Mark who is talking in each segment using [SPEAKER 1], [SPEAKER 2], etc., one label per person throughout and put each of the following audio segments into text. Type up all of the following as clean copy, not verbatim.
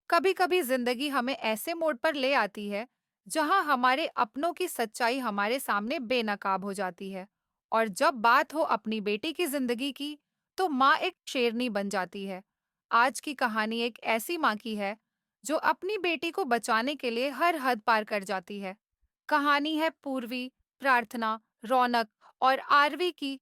[SPEAKER 1] कभी कभी जिंदगी हमें ऐसे मोड़ पर ले आती है जहां हमारे अपनों की सच्चाई हमारे सामने बेनकाब हो जाती है। और जब बात हो अपनी बेटी की जिंदगी की, तो माँ एक शेरनी बन जाती है। आज की कहानी एक ऐसी माँ की है जो अपनी बेटी को बचाने के लिए हर हद पार कर जाती है। कहानी है पूर्वी, प्रार्थना, रौनक और आरवी की,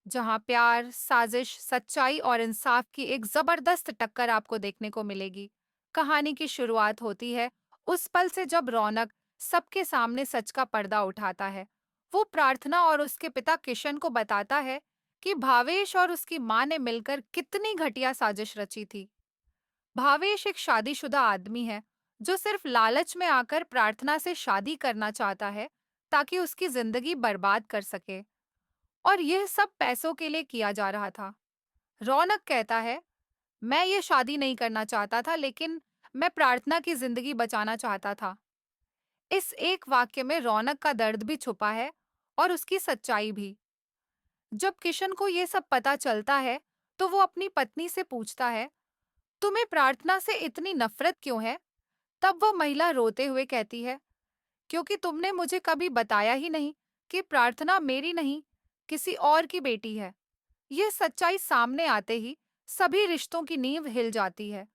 [SPEAKER 1] जहां प्यार, साजिश, सच्चाई और इंसाफ की एक जबरदस्त टक्कर आपको देखने को मिलेगी। कहानी की शुरुआत होती है उस पल से जब रौनक सबके सामने सच का पर्दा उठाता है। वो प्रार्थना और उसके पिता किशन को बताता है कि भावेश और उसकी मां ने मिलकर कितनी घटिया साजिश रची थी। भावेश एक शादीशुदा आदमी है जो सिर्फ लालच में आकर प्रार्थना से शादी करना चाहता है ताकि उसकी जिंदगी बर्बाद कर सके, और यह सब पैसों के लिए किया जा रहा था। रौनक कहता है, मैं ये शादी नहीं करना चाहता था, लेकिन मैं प्रार्थना की जिंदगी बचाना चाहता था। इस एक वाक्य में रौनक का दर्द भी छुपा है और उसकी सच्चाई भी। जब किशन को ये सब पता चलता है, तो वो अपनी पत्नी से पूछता है, तुम्हें प्रार्थना से इतनी नफरत क्यों है? तब वह महिला रोते हुए कहती है, क्योंकि तुमने मुझे कभी बताया ही नहीं कि प्रार्थना मेरी नहीं, किसी और की बेटी है। यह सच्चाई सामने आते ही सभी रिश्तों की नींव हिल जाती है।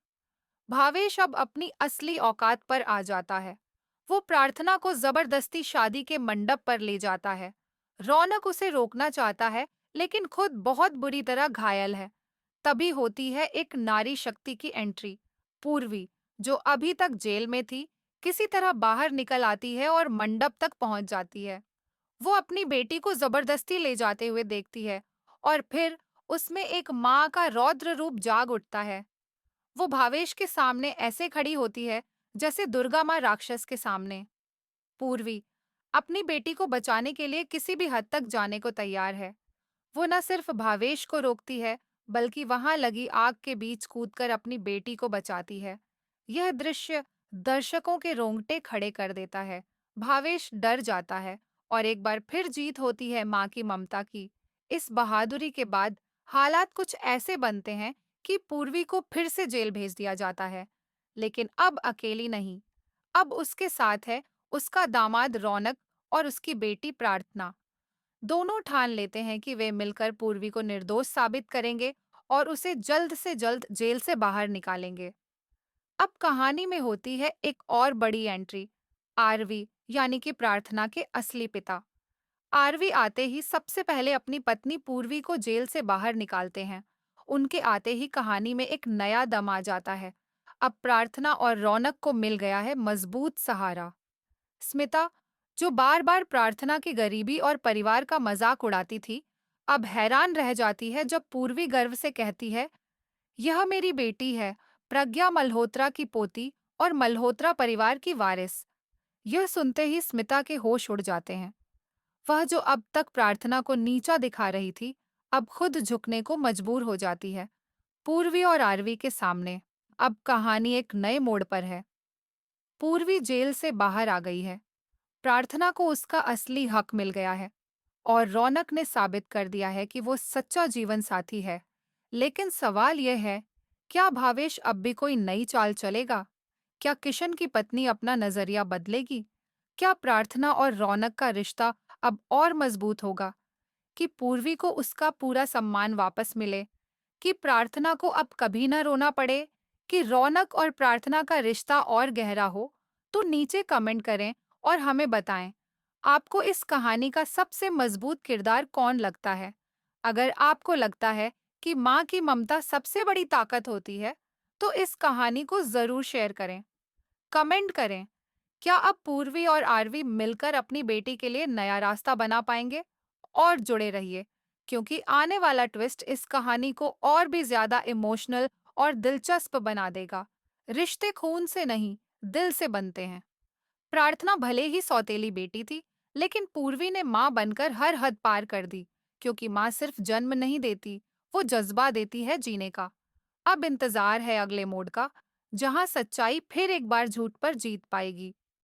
[SPEAKER 1] भावेश अब अपनी असली औकात पर आ जाता है। वो प्रार्थना को जबरदस्ती शादी के मंडप पर ले जाता है। रौनक उसे रोकना चाहता है, लेकिन खुद बहुत बुरी तरह घायल है। तभी होती है एक नारी शक्ति की एंट्री। पूर्वी, जो अभी तक जेल में थी, किसी तरह बाहर निकल आती है और मंडप तक पहुंच जाती है। वो अपनी बेटी को जबरदस्ती ले जाते हुए देखती है, और फिर उसमें एक माँ का रौद्र रूप जाग उठता है। वो भावेश के सामने ऐसे खड़ी होती है जैसे दुर्गा माँ राक्षस के सामने। पूर्वी अपनी बेटी को बचाने के लिए किसी भी हद तक जाने को तैयार है। वो न सिर्फ भावेश को रोकती है, बल्कि वहां लगी आग के बीच कूदकर अपनी बेटी को बचाती है। यह दृश्य दर्शकों के रोंगटे खड़े कर देता है। भावेश डर जाता है, और एक बार फिर जीत होती है माँ की ममता की। इस बहादुरी के बाद हालात कुछ ऐसे बनते हैं कि पूर्वी को फिर से जेल भेज दिया जाता है, लेकिन अब अकेली नहीं। अब उसके साथ है उसका दामाद रौनक और उसकी बेटी प्रार्थना। दोनों ठान लेते हैं कि वे मिलकर पूर्वी को निर्दोष साबित करेंगे और उसे जल्द से जल्द जेल से बाहर निकालेंगे। अब कहानी में होती है एक और बड़ी एंट्री। आरवी, यानी कि प्रार्थना के असली पिता। आरवी आते ही सबसे पहले अपनी पत्नी पूर्वी को जेल से बाहर निकालते हैं। उनके आते ही कहानी में एक नया दम आ जाता है। अब प्रार्थना और रौनक को मिल गया है मजबूत सहारा। स्मिता, जो बार बार प्रार्थना की गरीबी और परिवार का मजाक उड़ाती थी, अब हैरान रह जाती है जब पूर्वी गर्व से कहती है, यह मेरी बेटी है, प्रज्ञा मल्होत्रा की पोती और मल्होत्रा परिवार की वारिस। यह सुनते ही स्मिता के होश उड़ जाते हैं। वह जो अब तक प्रार्थना को नीचा दिखा रही थी, अब खुद झुकने को मजबूर हो जाती है। पूर्वी और आरवी के सामने अब कहानी एक नए मोड़ पर है। पूर्वी जेल से बाहर आ गई है, प्रार्थना को उसका असली हक मिल गया है, और रौनक ने साबित कर दिया है कि वो सच्चा जीवन साथी है। लेकिन सवाल यह है, क्या भावेश अब भी कोई नई चाल चलेगा? क्या किशन की पत्नी अपना नजरिया बदलेगी? क्या प्रार्थना और रौनक का रिश्ता अब और मजबूत होगा? कि पूर्वी को उसका पूरा सम्मान वापस मिले? कि प्रार्थना को अब कभी न रोना पड़े? कि रौनक और प्रार्थना का रिश्ता और गहरा हो? तो नीचे कमेंट करें और हमें बताएं, आपको इस कहानी का सबसे मजबूत किरदार कौन लगता है? अगर आपको लगता है कि माँ की ममता सबसे बड़ी ताकत होती है, तो इस कहानी को जरूर शेयर करें। कमेंट करें, क्या अब पूर्वी और आरवी मिलकर अपनी बेटी के लिए नया रास्ता बना पाएंगे? और जुड़े रहिए, क्योंकि आने वाला ट्विस्ट इस कहानी को और भी ज्यादा इमोशनल और दिलचस्प बना देगा। रिश्ते खून से नहीं, दिल से बनते हैं। प्रार्थना भले ही सौतेली बेटी थी, लेकिन पूर्वी ने माँ बनकर हर हद पार कर दी, क्योंकि माँ सिर्फ जन्म नहीं देती, वो जज्बा देती है जीने का। अब इंतजार है अगले मोड़ का, जहां सच्चाई फिर एक बार झूठ पर जीत पाएगी।